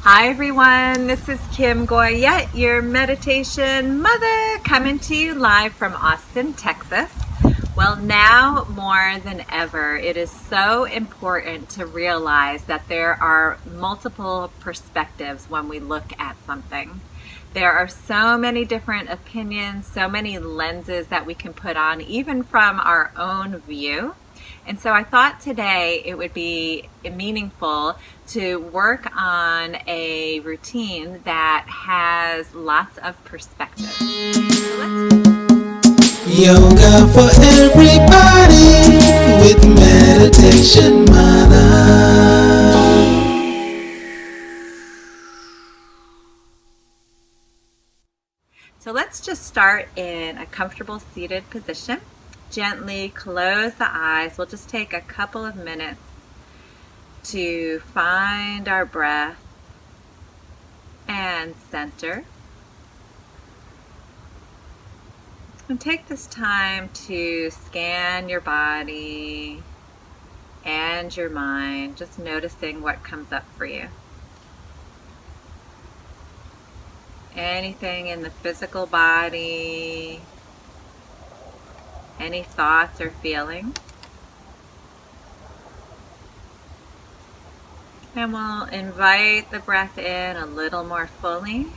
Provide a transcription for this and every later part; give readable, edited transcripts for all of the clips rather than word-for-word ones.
Hi everyone, this is Kim Goyette, your meditation mother, coming to you live from Austin, Texas. Well, now more than ever, it is so important to realize that there are multiple perspectives when we look at something. There are so many different opinions, so many lenses that we can put on, even from our own view. And so I thought today it would be meaningful to work on a routine that has lots of perspective. Yoga for everybody with Meditation Mutha. So let's just start in a comfortable seated position. Gently close the eyes. We'll just take a couple of minutes to find our breath and center. And take this time to scan your body and your mind, just noticing what comes up for you. Anything in the physical body, any thoughts or feelings. And we'll invite the breath in a little more fully.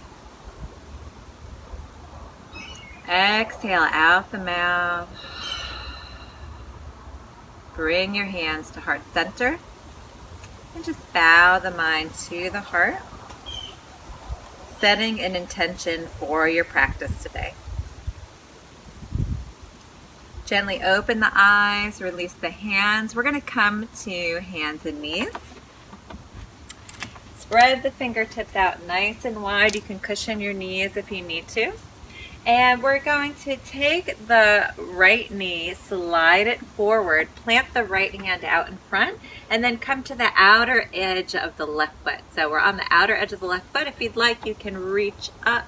Exhale out the mouth. Bring your hands to heart center. And just bow the mind to the heart, setting an intention for your practice today. Gently open the eyes, release the hands. We're going to come to hands and knees. Spread the fingertips out nice and wide. You can cushion your knees if you need to. And we're going to take the right knee, slide it forward, plant the right hand out in front, and then come to the outer edge of the left foot. So we're on the outer edge of the left foot. If you'd like, you can reach up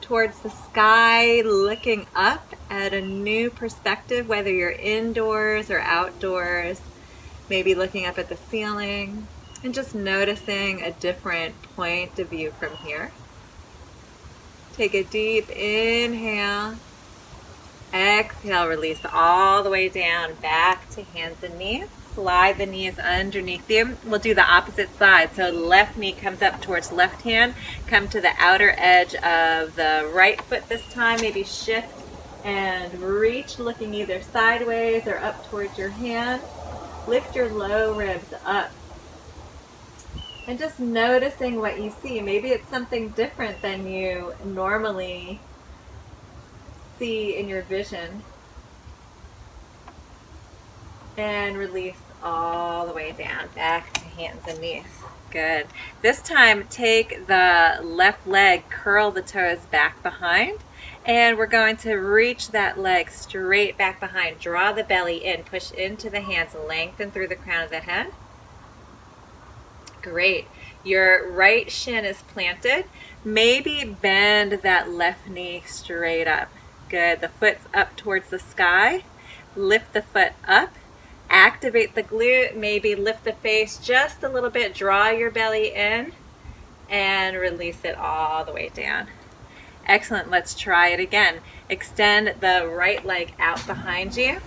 towards the sky, looking up at a new perspective, whether you're indoors or outdoors, maybe looking up at the ceiling and just noticing a different point of view from here. Take a deep inhale, exhale, release all the way down, back to hands and knees. Slide the knees underneath you. We'll do the opposite side. So left knee comes up towards left hand. Come to the outer edge of the right foot this time. Maybe shift and reach, looking either sideways or up towards your hand. Lift your low ribs up. And just noticing what you see. Maybe it's something different than you normally see in your vision. And release all the way down, back to hands and knees. Good. This time, take the left leg, curl the toes back behind, and we're going to reach that leg straight back behind. Draw the belly in, push into the hands, lengthen through the crown of the head. Great. Your right shin is planted. Maybe bend that left knee straight up. Good. The foot's up towards the sky. Lift the foot up. Activate the glute, maybe lift the face just a little bit, draw your belly in, and release it all the way down. Excellent, let's try it again. Extend the right leg out behind you.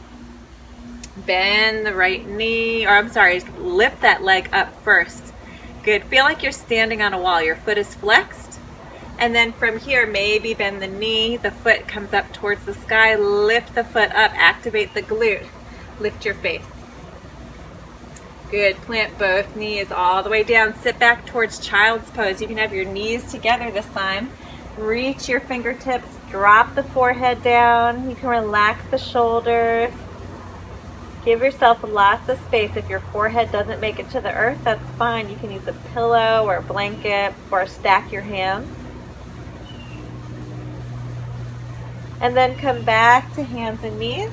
Bend the right knee, lift that leg up first. Good, feel like you're standing on a wall, your foot is flexed. And then from here, maybe bend the knee, the foot comes up towards the sky, lift the foot up, activate the glute. Lift your face. Good. Plant both knees all the way down. Sit back towards child's pose. You can have your knees together this time. Reach your fingertips. Drop the forehead down. You can relax the shoulders. Give yourself lots of space. If your forehead doesn't make it to the earth, that's fine. You can use a pillow or a blanket or stack your hands. And then come back to hands and knees.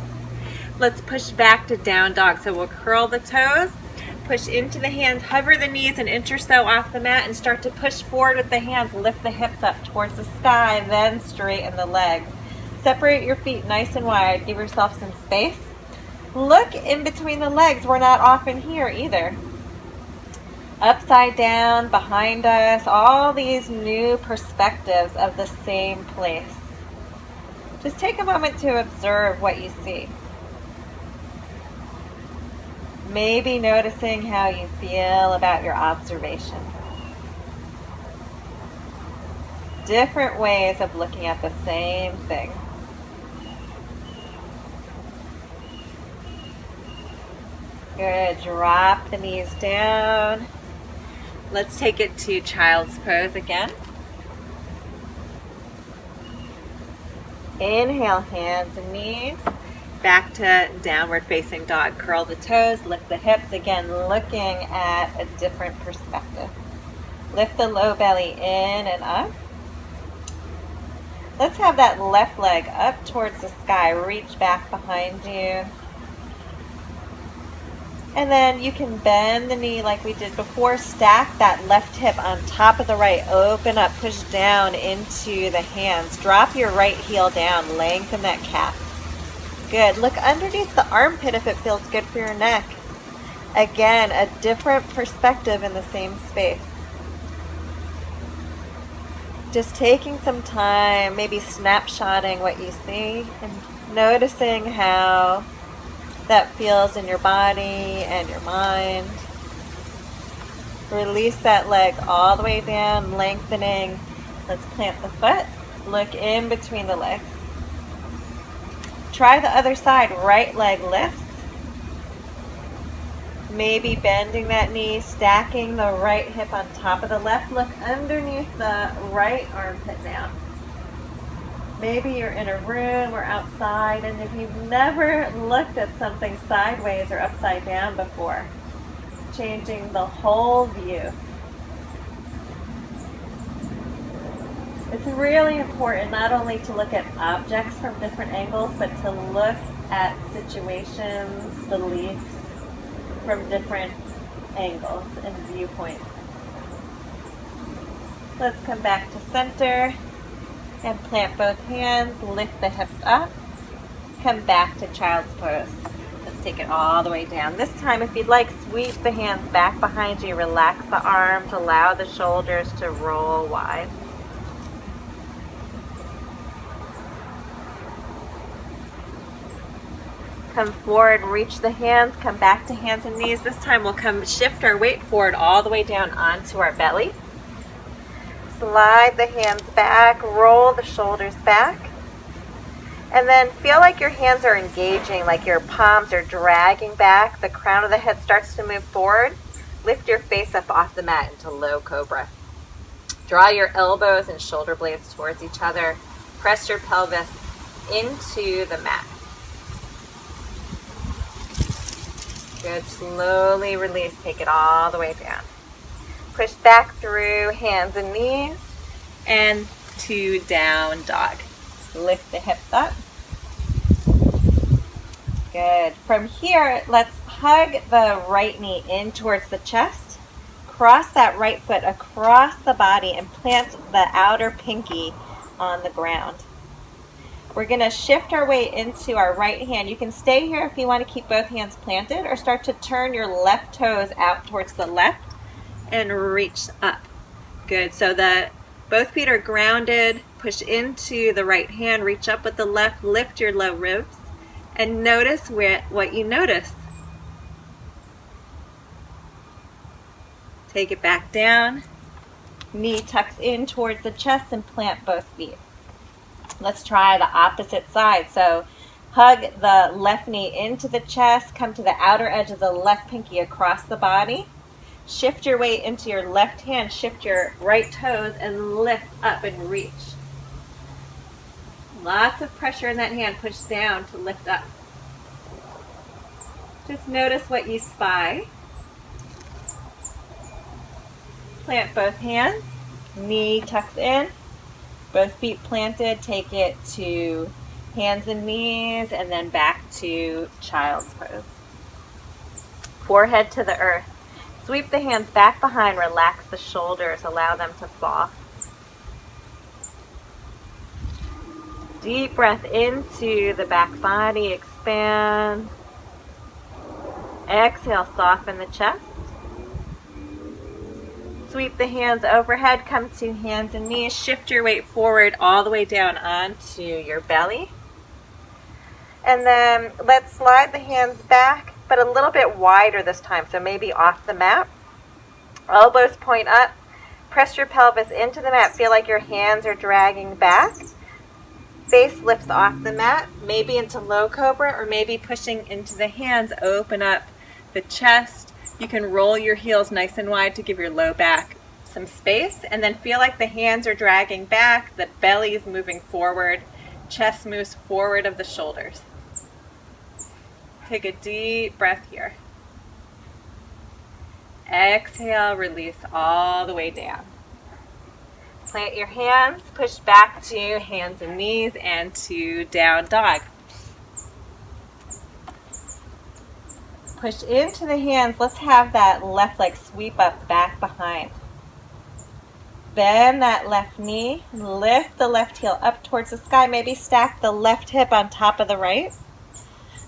Let's push back to down dog. So we'll curl the toes, push into the hands, hover the knees an inch or so off the mat, and start to push forward with the hands. Lift the hips up towards the sky, then straighten the legs. Separate your feet nice and wide. Give yourself some space. Look in between the legs. We're not often here either. upside down, behind us, all these new perspectives of the same place. Just take a moment to observe what you see. Maybe noticing how you feel about your observation. Different ways of looking at the same thing. Good. Drop the knees down. Let's take it to child's pose again. Inhale, hands and knees. Back to downward facing dog. Curl the toes, lift the hips. Again, looking at a different perspective. Lift the low belly in and up. Let's have that left leg up towards the sky. Reach back behind you. And then you can bend the knee like we did before. Stack that left hip on top of the right. Open up, push down into the hands. Drop your right heel down. Lengthen that calf. Good. Look underneath the armpit if it feels good for your neck. Again, a different perspective in the same space. Just taking some time, maybe snapshotting what you see and noticing how that feels in your body and your mind. Release that leg all the way down, lengthening. Let's plant the foot. Look in between the legs. Try the other side. Right leg lifts. Maybe bending that knee, stacking the right hip on top of the left. Look underneath the right armpit now. Maybe you're in a room or outside, and if you've never looked at something sideways or upside down before, changing the whole view. It's really important not only to look at objects from different angles, but to look at situations, beliefs from different angles and viewpoints. Let's come back to center. And plant both hands, lift the hips up, come back to child's pose. Let's take it all the way down. This time, if you'd like, sweep the hands back behind you, relax the arms, allow the shoulders to roll wide. Come forward, reach the hands, come back to hands and knees. This time we'll shift our weight forward all the way down onto our belly. Slide the hands back, roll the shoulders back, and then feel like your hands are engaging, like your palms are dragging back. The crown of the head starts to move forward. Lift your face up off the mat into low cobra. Draw your elbows and shoulder blades towards each other. Press your pelvis into the mat. Good. Slowly release. Take it all the way down. Push back through hands and knees and to down dog. Lift the hips up. Good. From here, let's hug the right knee in towards the chest. Cross that right foot across the body and plant the outer pinky on the ground. We're going to shift our weight into our right hand. You can stay here if you want to keep both hands planted, or start to turn your left toes out towards the left and reach up. Good. So that both feet are grounded. Push into the right hand, reach up with the left, lift your low ribs, and notice what you notice. Take it back down. Knee tucks in towards the chest and plant both feet. Let's try the opposite side. So hug the left knee into the chest, come to the outer edge of the left pinky across the body. Shift your weight into your left hand, shift your right toes, and lift up and reach. Lots of pressure in that hand. Push down to lift up. Just notice what you spy. Plant both hands. Knee tucks in. Both feet planted. Take it to hands and knees, and then back to child's pose. Forehead to the earth. Sweep the hands back behind, relax the shoulders, allow them to fall. Deep breath into the back body, expand. Exhale, soften the chest. Sweep the hands overhead, come to hands and knees, shift your weight forward all the way down onto your belly. And then let's slide the hands back, but a little bit wider this time, so maybe off the mat. Elbows point up, press your pelvis into the mat, feel like your hands are dragging back. Face lifts off the mat, maybe into low cobra, or maybe pushing into the hands. Open up the chest. You can roll your heels nice and wide to give your low back some space, and then feel like the hands are dragging back, the belly is moving forward, chest moves forward of the shoulders. Take a deep breath here. Exhale, release all the way down. Plant your hands, push back to hands and knees and to down dog. Push into the hands. Let's have that left leg sweep up back behind. Bend that left knee, lift the left heel up towards the sky. Maybe stack the left hip on top of the right.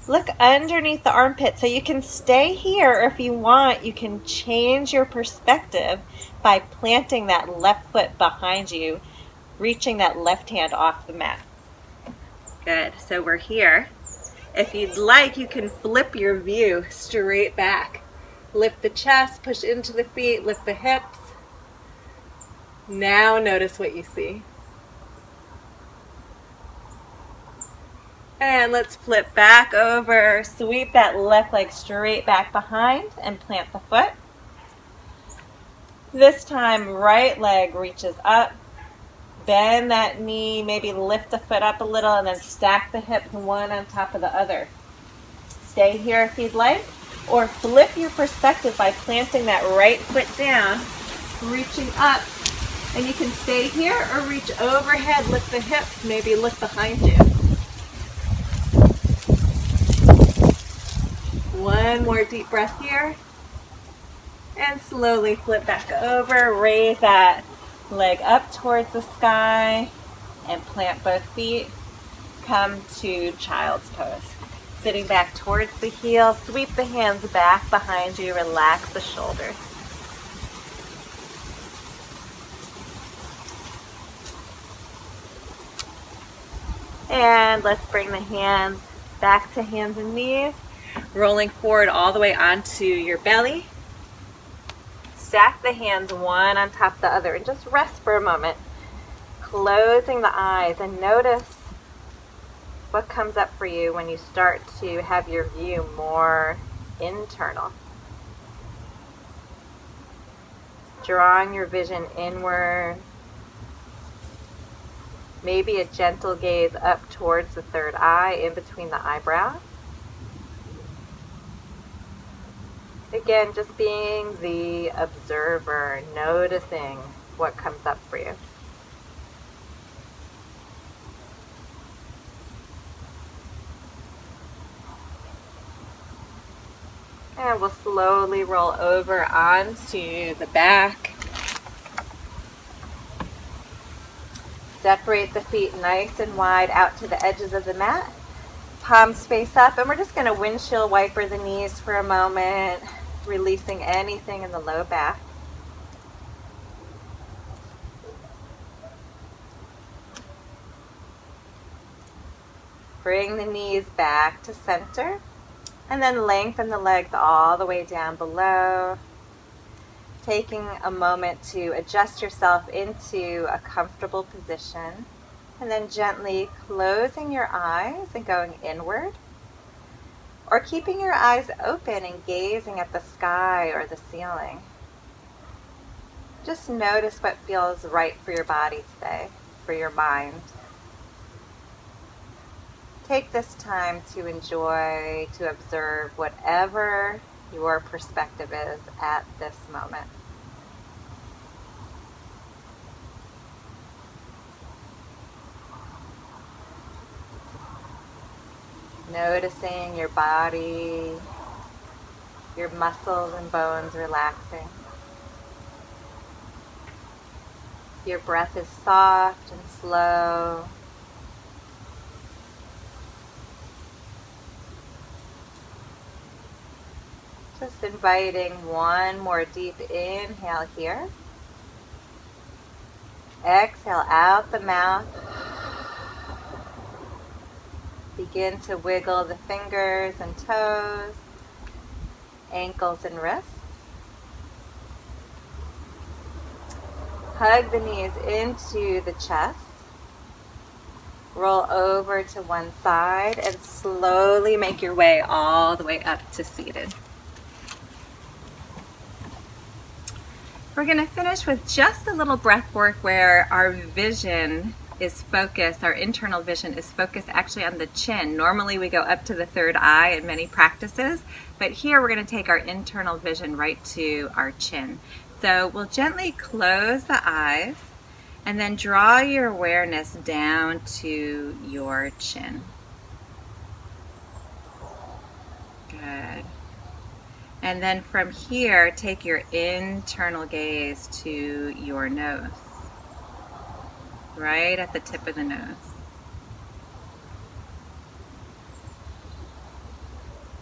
Look underneath the armpit, so you can stay here, or if you want, you can change your perspective by planting that left foot behind you, reaching that left hand off the mat. Good, so we're here. If you'd like, you can flip your view straight back. Lift the chest, push into the feet, lift the hips. Now notice what you see. And let's flip back over, sweep that left leg straight back behind and plant the foot. This time, right leg reaches up, bend that knee, maybe lift the foot up a little, and then stack the hips one on top of the other. Stay here if you'd like, or flip your perspective by planting that right foot down, reaching up, and you can stay here or reach overhead, lift the hips, maybe look behind you. One more deep breath here. And slowly flip back over. Raise that leg up towards the sky and plant both feet. Come to child's pose. Sitting back towards the heel. Sweep the hands back behind you. Relax the shoulders. And let's bring the hands back to hands and knees. Rolling forward all the way onto your belly. Stack the hands one on top of the other and just rest for a moment. Closing the eyes and notice what comes up for you when you start to have your view more internal. Drawing your vision inward. Maybe a gentle gaze up towards the third eye, in between the eyebrows. Again, just being the observer, noticing what comes up for you. And we'll slowly roll over onto the back. Separate the feet nice and wide out to the edges of the mat. Palms face up, and we're just going to windshield wiper the knees for a moment, releasing anything in the low back. Bring the knees back to center, and then lengthen the legs all the way down below. Taking a moment to adjust yourself into a comfortable position. And then gently closing your eyes and going inward, or keeping your eyes open and gazing at the sky or the ceiling. Just notice what feels right for your body today, for your mind. Take this time to enjoy, to observe whatever your perspective is at this moment. Noticing your body, your muscles and bones relaxing. Your breath is soft and slow. Just inviting one more deep inhale here. exhale out the mouth. Begin to wiggle the fingers and toes, ankles and wrists. Hug the knees into the chest. Roll over to one side and slowly make your way all the way up to seated. We're going to finish with just a little breath work where our vision is focused, our internal vision is focused actually on the chin. Normally we go up to the third eye in many practices, but here we're going to take our internal vision right to our chin. So we'll gently close the eyes and then draw your awareness down to your chin. Good. And then from here, take your internal gaze to your nose, right at the tip of the nose.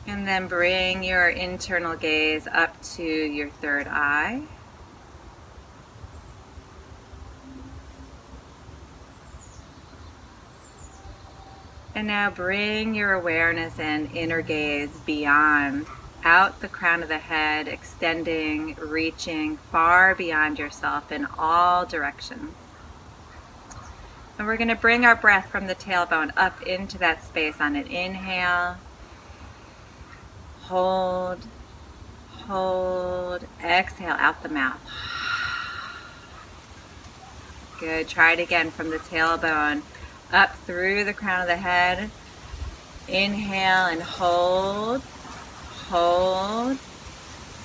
And then bring your internal gaze up to your third eye. And now bring your awareness and inner gaze beyond, out the crown of the head, extending, reaching far beyond yourself in all directions. And we're going to bring our breath from the tailbone up into that space on an inhale. Hold, hold, exhale out the mouth. Good. Try it again from the tailbone up through the crown of the head. Inhale and hold, hold,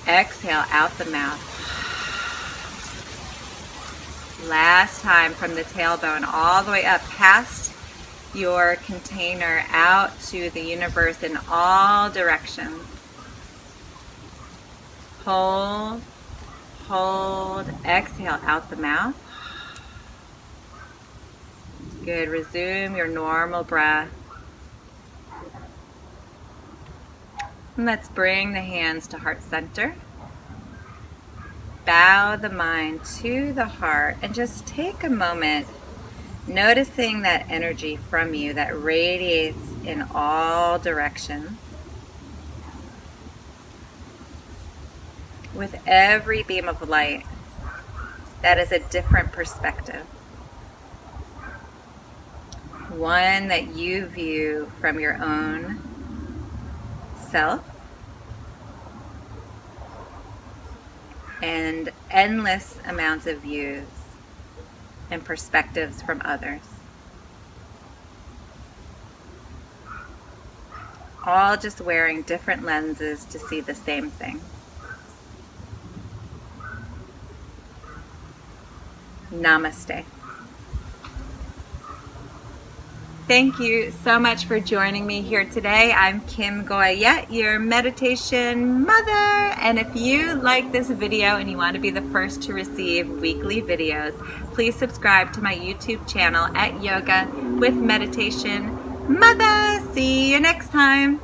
exhale out the mouth. Last time from the tailbone all the way up past your container out to the universe in all directions. Hold, hold, exhale out the mouth. Good. Resume your normal breath. And let's bring the hands to heart center. Bow the mind to the heart and just take a moment noticing that energy from you that radiates in all directions. With every beam of light, that is a different perspective. One that you view from your own self, and endless amounts of views and perspectives from others. All just wearing different lenses to see the same thing. Namaste. Thank you so much for joining me here today. I'm Kim Goyette, your meditation mother. And if you like this video and you want to be the first to receive weekly videos, please subscribe to my YouTube channel at Yoga with Meditation Mutha. See you next time.